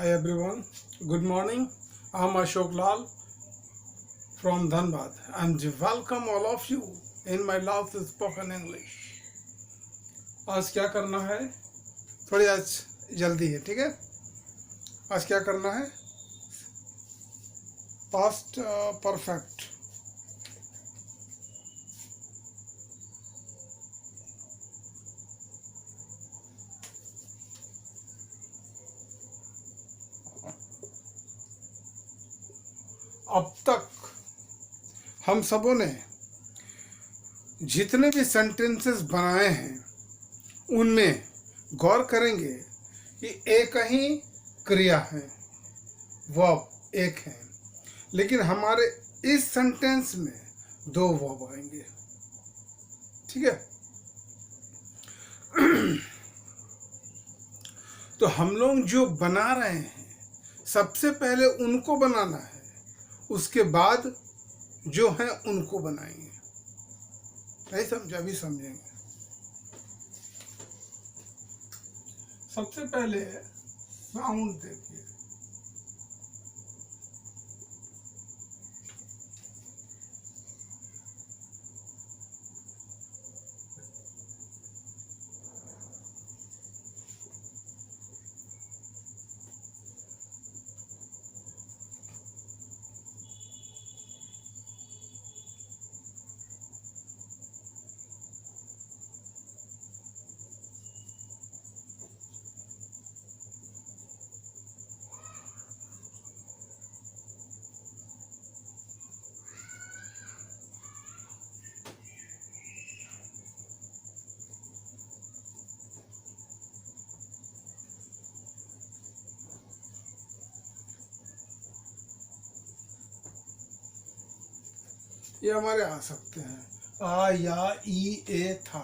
Hi everyone, good morning. I'm Ashok Lal from Dhanbad and welcome all of you in my love spoken English. आज क्या करना है? थोड़ी आज जल्दी है, ठीक है? आज क्या करना है? Past perfect. अब तक हम सबों ने जितने भी सेंटेंसेस बनाए हैं उनमें गौर करेंगे कि एक ही क्रिया है, वर्ब एक है, लेकिन हमारे इस सेंटेंस में दो वर्ब आएंगे. ठीक है? तो हम लोग जो बना रहे हैं सबसे पहले उनको बनाना है, उसके बाद जो है उनको बनाएंगे. नहीं समझा? अभी समझेंगे. सबसे पहले साउंड देखिए. ये हमारे आ सकते हैं आ, या, ई, ए, था.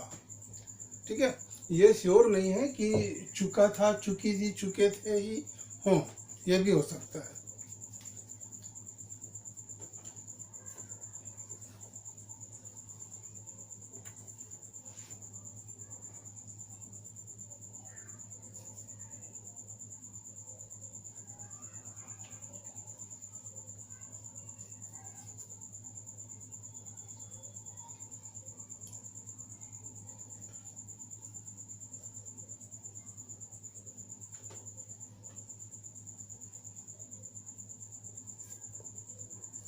ठीक है? ये श्योर नहीं है कि चुका था, चुकी थी, चुके थे ही हो. ये भी हो सकता है.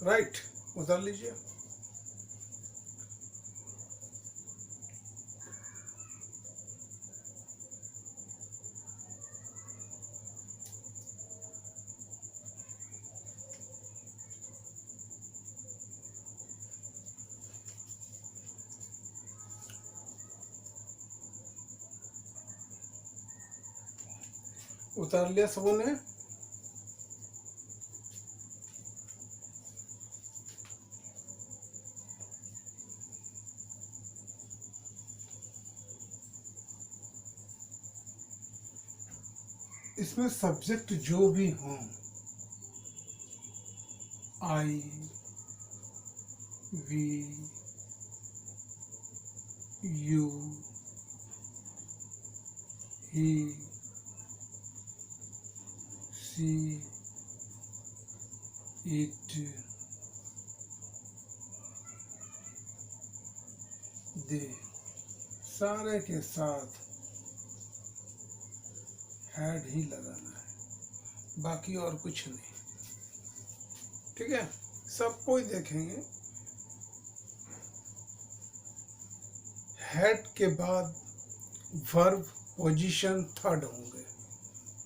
राइट, उतार लीजिए. उतार लिया सबों ने. इसमें सब्जेक्ट जो भी हों, I, we, you, he, she, it, they, सारे के साथ हैड ही लगाना है, बाकी और कुछ नहीं. ठीक है? सबको ही देखेंगे. हेड के बाद वर्ब पोजीशन थर्ड होंगे.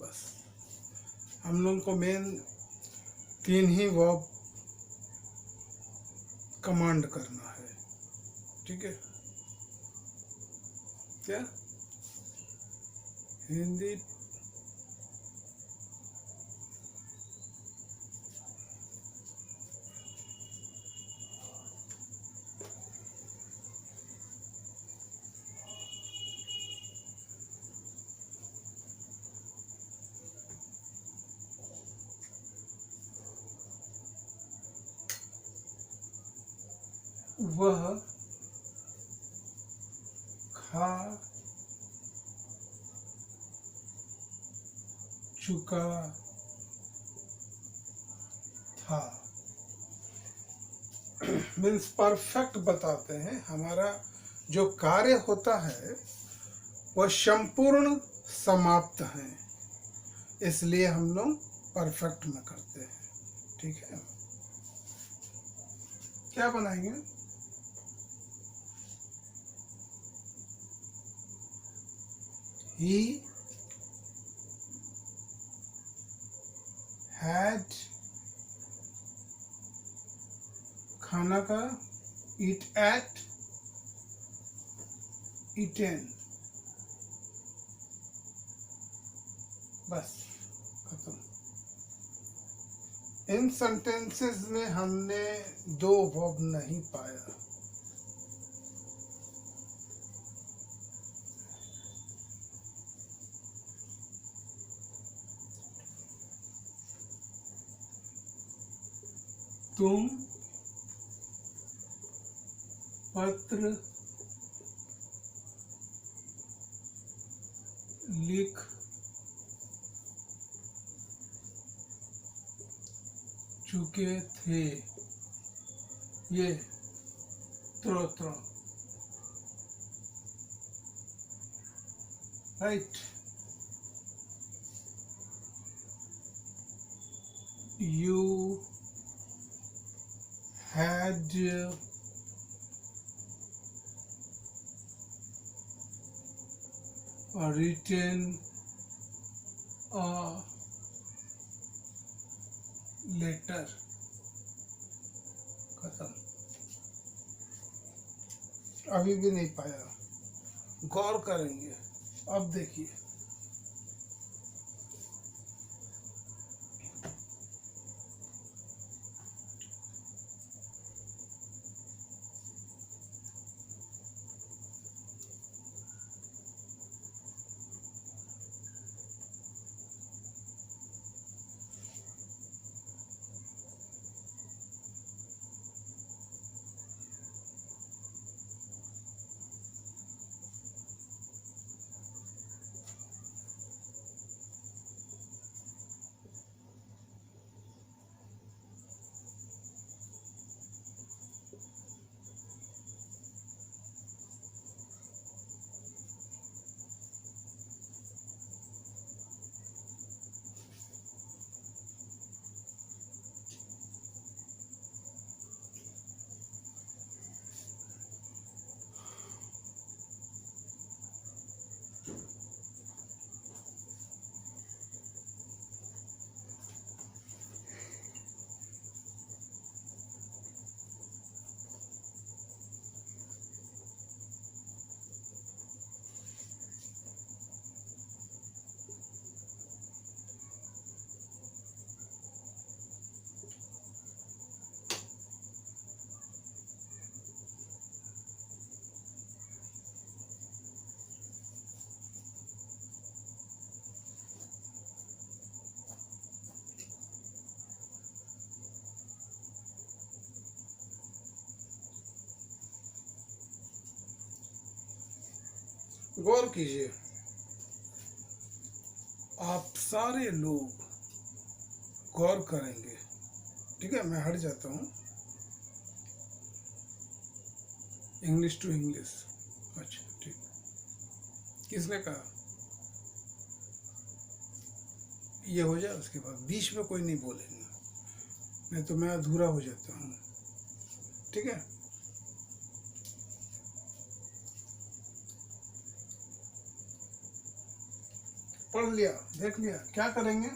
बस हम लोग को मेन तीन ही वर्ब कमांड करना है. ठीक है? क्या हिंदी वह खा चुका था। मीन्स परफेक्ट बताते हैं, हमारा जो कार्य होता है वह संपूर्ण समाप्त है, इसलिए हम लोग परफेक्ट में करते हैं। ठीक है, क्या बनाएंगे? He had खाना का eat at eaten, बस खत्म। इन सेंटेंसेस में हमने दो वर्ब नहीं पाया। तुम पत्र लिख चुके थे, ये throw right. You had written a letter, खत्म। अभी भी नहीं पाया, गौर करेंगे। अब देखिए, गौर कीजिए, आप सारे लोग गौर करेंगे। ठीक है, मैं हट जाता हूँ। इंग्लिश टू इंग्लिश, अच्छा ठीक। किसने कहा? ये हो जाए, उसके बाद बीच में कोई नहीं बोलेंगे, नहीं तो मैं अधूरा हो जाता हूँ। ठीक है, पढ़ लिया, देख लिया। क्या करेंगे,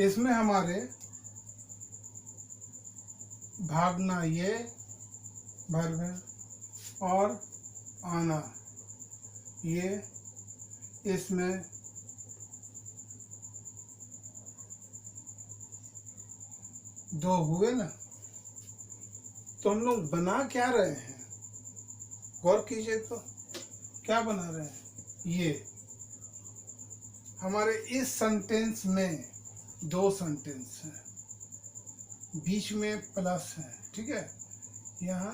इसमें हमारे भागना ये वर्ब है और आना ये, इसमें दो हुए ना। तो हम लोग बना क्या रहे हैं, गौर कीजिए। तो क्या बना रहे हैं, ये हमारे इस सेंटेंस में दो सेंटेंस हैं, बीच में प्लस है। ठीक है, यहाँ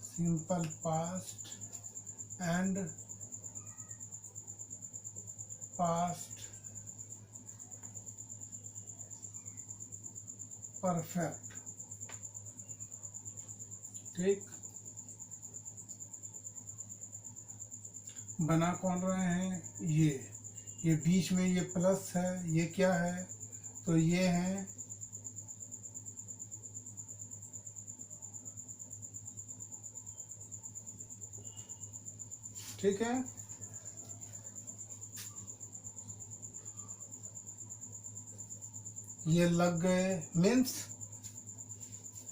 simple past and past perfect. ठीक, बना कौन रहे हैं? ये बीच में ये प्लस है, ये क्या है? तो ये है ठीक है। ये लग गए, मीन्स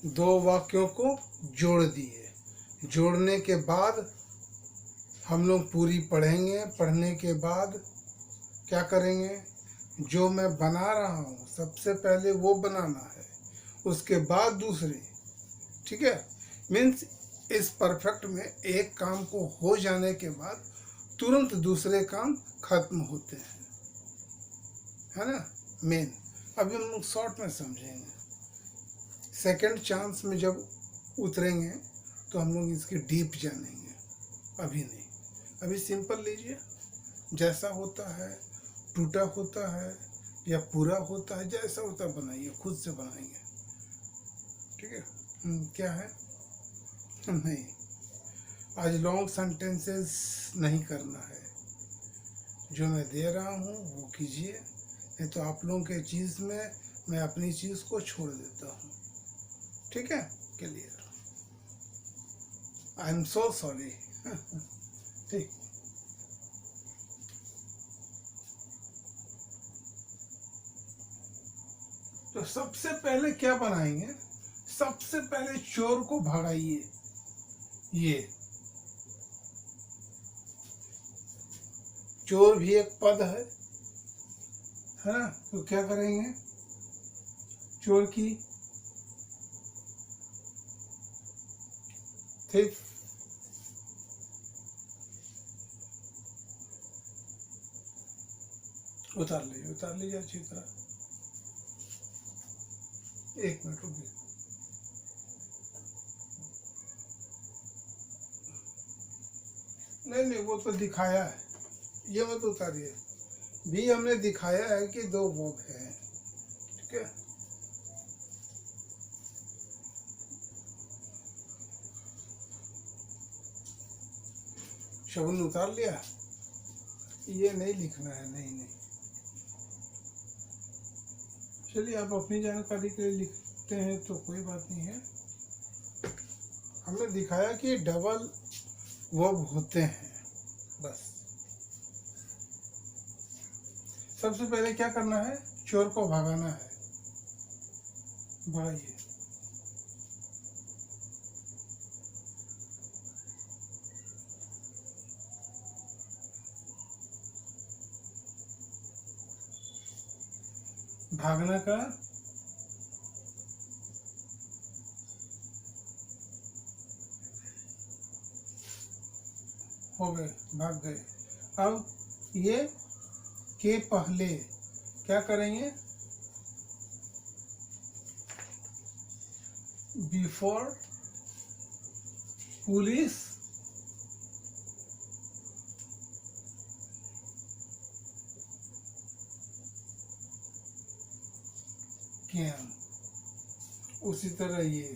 दो वाक्यों को जोड़ दिए। जोड़ने के बाद हम लोग पूरी पढ़ेंगे। पढ़ने के बाद क्या करेंगे? जो मैं बना रहा हूँ सबसे पहले वो बनाना है, उसके बाद दूसरे। ठीक है, मीन्स इस परफेक्ट में एक काम को हो जाने के बाद तुरंत दूसरे काम खत्म होते हैं, है ना मेन। अभी हम लोग शॉर्ट में समझेंगे। सेकंड चांस में जब उतरेंगे तो हम लोग इसके डीप जानेंगे, अभी नहीं। अभी सिंपल लीजिए, जैसा होता है, टूटा होता है या पूरा होता है, जैसा होता है बनाइए, खुद से बनाएंगे। ठीक है, क्या है? नहीं, आज लॉन्ग सेंटेंसेस नहीं करना है। जो मैं दे रहा हूँ वो कीजिए, नहीं तो आप लोगों के चीज़ में मैं अपनी चीज़ को छोड़ देता हूँ। ठीक है, clear? I am so sorry. ठीक, तो सबसे पहले क्या बनाएंगे? सबसे पहले चोर को भगाइए। ये चोर भी एक पद है ना? तो क्या करेंगे? चोर की थिफ, उतार लीजिए अच्छी तरह। एक मिनट रुकिए। नहीं, वो तो दिखाया है, ये मत उतारिए। भी हमने दिखाया है कि दो वर्ब हैं। ठीक है, शगुन उतार लिया। ये नहीं लिखना है, नहीं। चलिए, आप अपनी जानकारी के लिए लिखते हैं तो कोई बात नहीं है। हमने दिखाया कि डबल वर्ब होते हैं, बस। सबसे पहले क्या करना है? चोर को भगाना है। भगाइए। भागना का हो गए, भाग गए। अब ये के पहले क्या करेंगे? Before police came. उसी तरह ये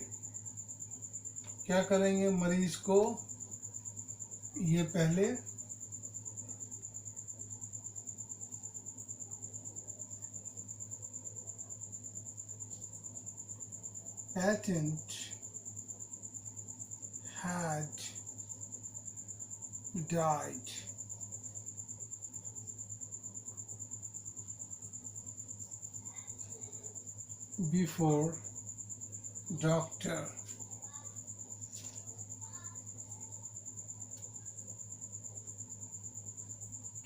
क्या करेंगे? मरीज को ये पहले patient had died before doctor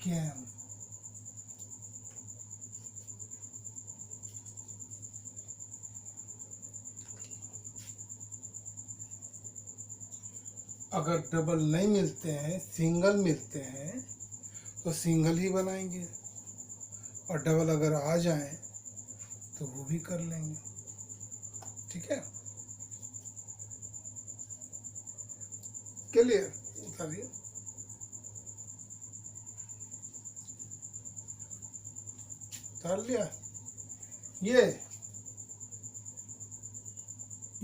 came। अगर डबल नहीं मिलते हैं, सिंगल मिलते हैं, तो सिंगल ही बनाएंगे, और डबल अगर आ जाए तो वो भी कर लेंगे। ठीक है, क्लियर? उतारिए। उतार लिया। ये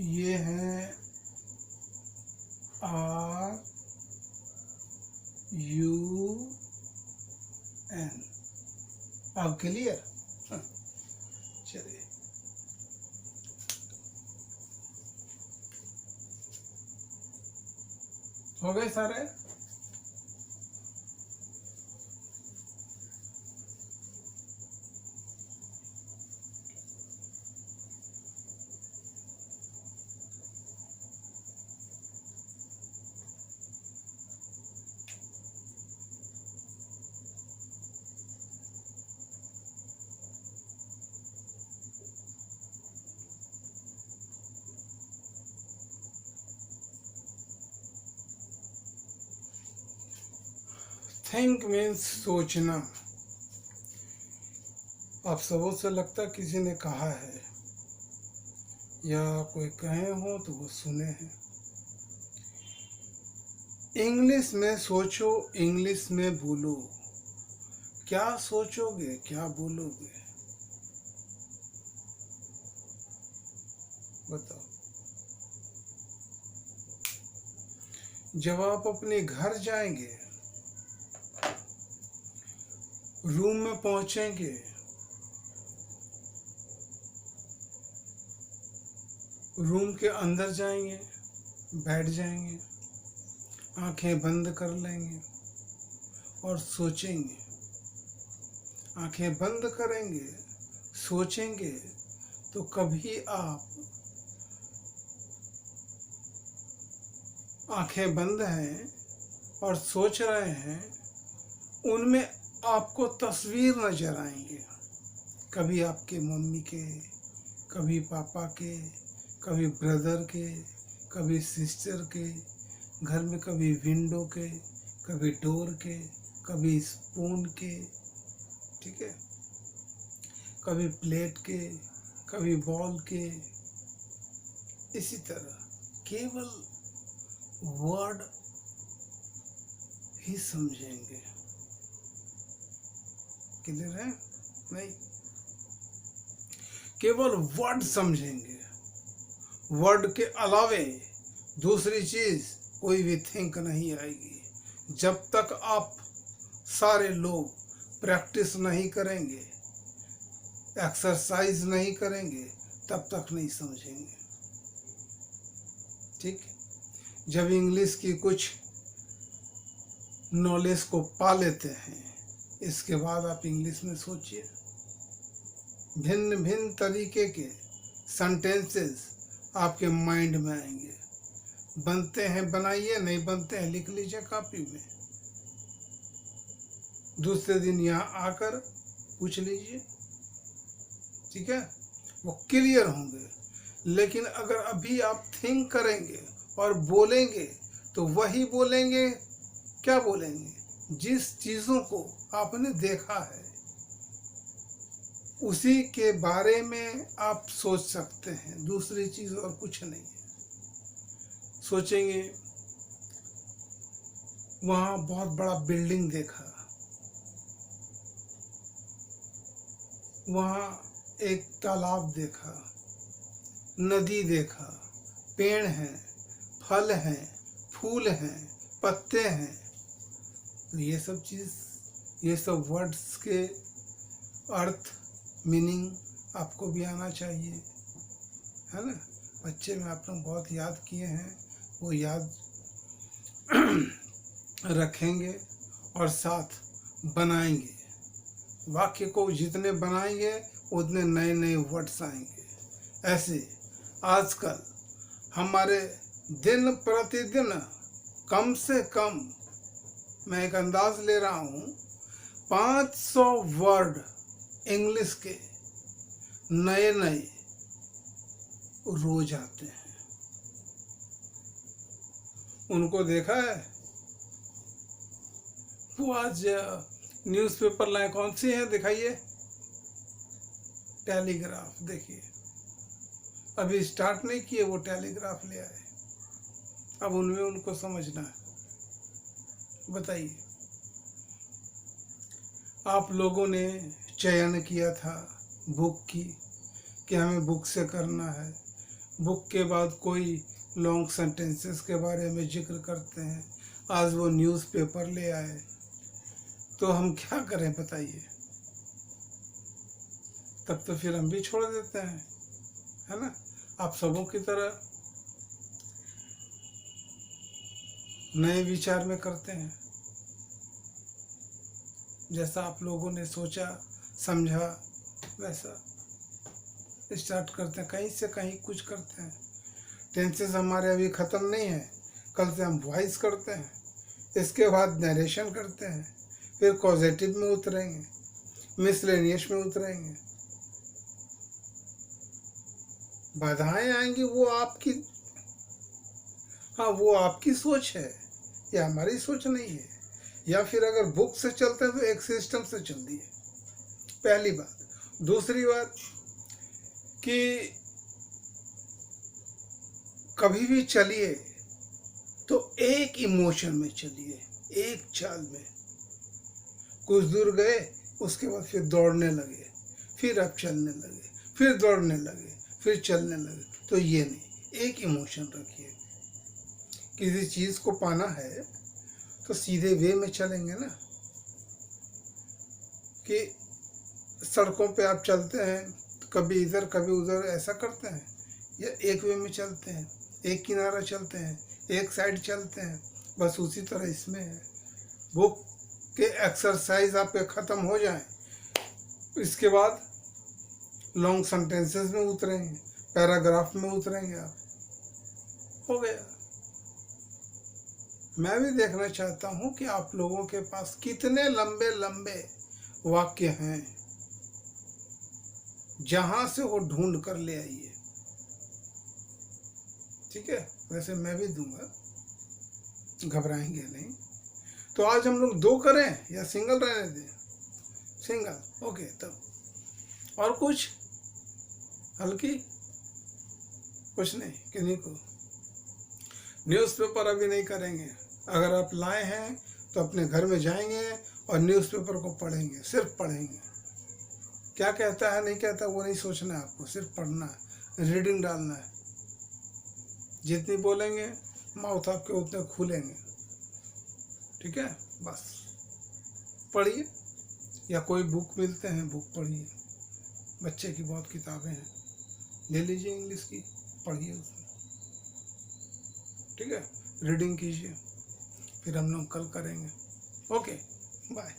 ये हैं RUN। अब क्लियर? चलिए, हो गए सारे? थिंक मीन्स सोचना। आप सबों से लगता किसी ने कहा है या कोई कहे हो तो वो सुने हैं। इंग्लिश में सोचो, इंग्लिश में बोलो। क्या सोचोगे, क्या बोलोगे, बताओ। जब आप अपने घर जाएंगे, रूम में पहुंचेंगे, रूम के अंदर जाएंगे, बैठ जाएंगे, आंखें बंद कर लेंगे और सोचेंगे। आंखें बंद करेंगे, सोचेंगे, तो कभी आप आंखें बंद हैं और सोच रहे हैं, उनमें आपको तस्वीर नजर आएंगे। कभी आपके मम्मी के, कभी पापा के, कभी ब्रदर के, कभी सिस्टर के, घर में कभी विंडो के, कभी डोर के, कभी स्पून के, ठीक है, कभी प्लेट के, कभी बॉल के। इसी तरह केवल वर्ड ही समझेंगे। क्लियर है? नहीं, केवल वर्ड समझेंगे। वर्ड के अलावे दूसरी चीज कोई भी थिंक नहीं आएगी। जब तक आप सारे लोग प्रैक्टिस नहीं करेंगे, एक्सरसाइज नहीं करेंगे, तब तक नहीं समझेंगे। ठीक, जब इंग्लिश की कुछ नॉलेज को पा लेते हैं, इसके बाद आप इंग्लिश में सोचिए। भिन्न भिन्न तरीके के सेंटेंसेस आपके माइंड में आएंगे। बनते हैं बनाइए, नहीं बनते हैं लिख लीजिए कॉपी में। दूसरे दिन यहाँ आकर पूछ लीजिए, ठीक है, वो क्लियर होंगे। लेकिन अगर अभी आप थिंक करेंगे और बोलेंगे, तो वही बोलेंगे। क्या बोलेंगे? जिस चीज़ों को आपने देखा है उसी के बारे में आप सोच सकते हैं, दूसरी चीज़ और कुछ नहीं है। सोचेंगे, वहाँ बहुत बड़ा बिल्डिंग देखा, वहाँ एक तालाब देखा, नदी देखा, पेड़ हैं, फल हैं, फूल हैं, पत्ते हैं। तो ये सब चीज़, ये सब वर्ड्स के अर्थ, मीनिंग आपको भी आना चाहिए, है ना। बच्चे में आप लोग बहुत याद किए हैं, वो याद रखेंगे और साथ बनाएंगे। वाक्य को जितने बनाएंगे उतने नए नए वर्ड्स आएंगे। ऐसे आजकल हमारे दिन प्रतिदिन कम से कम, मैं एक अंदाज ले रहा हूँ, 500 वर्ड इंग्लिश के नए नए रोज आते हैं। उनको देखा है? वो आज न्यूज़पेपर लाए, कौन सी है दिखाइए? टेलीग्राफ। देखिए, अभी स्टार्ट नहीं किए, वो टेलीग्राफ ले आए। अब उनमें उनको समझना है। बताइए, आप लोगों ने चयन किया था बुक की कि हमें बुक से करना है। बुक के बाद कोई लॉन्ग सेंटेंसेस के बारे में जिक्र करते हैं। आज वो न्यूज़पेपर ले आए, तो हम क्या करें बताइए? तब तो फिर हम भी छोड़ देते हैं, है ना? आप सबों की तरह नए विचार में करते हैं, जैसा आप लोगों ने सोचा समझा वैसा स्टार्ट करते हैं, कहीं से कहीं कुछ करते हैं। टेंसेस हमारे अभी ख़त्म नहीं है, कल से हम वॉइस करते हैं, इसके बाद नरेशन करते हैं, फिर कॉजेटिव में उतरेंगे, मिसलेनियस में उतरेंगे। बाधाएं आएंगी, वो आपकी, हाँ वो आपकी सोच है, या हमारी सोच नहीं है। या फिर अगर बुक से चलते हैं तो एक सिस्टम से चलती है, पहली बात। दूसरी बात कि कभी भी चलिए तो एक इमोशन में चलिए, एक चाल में। कुछ दूर गए, उसके बाद फिर दौड़ने लगे, फिर अब चलने लगे, फिर दौड़ने लगे, फिर चलने लगे, तो ये नहीं। एक इमोशन रखिए। किसी चीज़ को पाना है तो सीधे वे में चलेंगे ना, कि सड़कों पे आप चलते हैं, कभी इधर कभी उधर ऐसा करते हैं, या एक वे में चलते हैं, एक किनारा चलते हैं, एक साइड चलते हैं। बस उसी तरह इसमें है। बुक के एक्सरसाइज आपके ख़त्म हो जाए, इसके बाद लॉन्ग सेंटेंसेस में उतरेंगे, पैराग्राफ में उतरेंगे, आप हो गया। मैं भी देखना चाहता हूँ कि आप लोगों के पास कितने लंबे लंबे वाक्य हैं, जहाँ से वो ढूंढ कर ले आइए। ठीक है, वैसे मैं भी दूंगा, घबराएंगे नहीं। तो आज हम लोग 2 करें या सिंगल रहने दें? Single, okay. तब और कुछ हल्की, कुछ नहीं। किन्हीं को न्यूज़पेपर अभी नहीं करेंगे। अगर आप लाए हैं तो अपने घर में जाएंगे और न्यूज़पेपर को पढ़ेंगे, सिर्फ पढ़ेंगे। क्या कहता है नहीं कहता वो नहीं सोचना है आपको, सिर्फ पढ़ना है, रीडिंग डालना है। जितनी बोलेंगे माउथ आपके उतने खुलेंगे। ठीक है, बस पढ़िए, या कोई बुक मिलते हैं, बुक पढ़िए। बच्चे की बहुत किताबें हैं, ले लीजिए इंग्लिश की, पढ़िए उसमें। ठीक है, रीडिंग कीजिए। फिर हम लोग कल करेंगे। Okay, bye.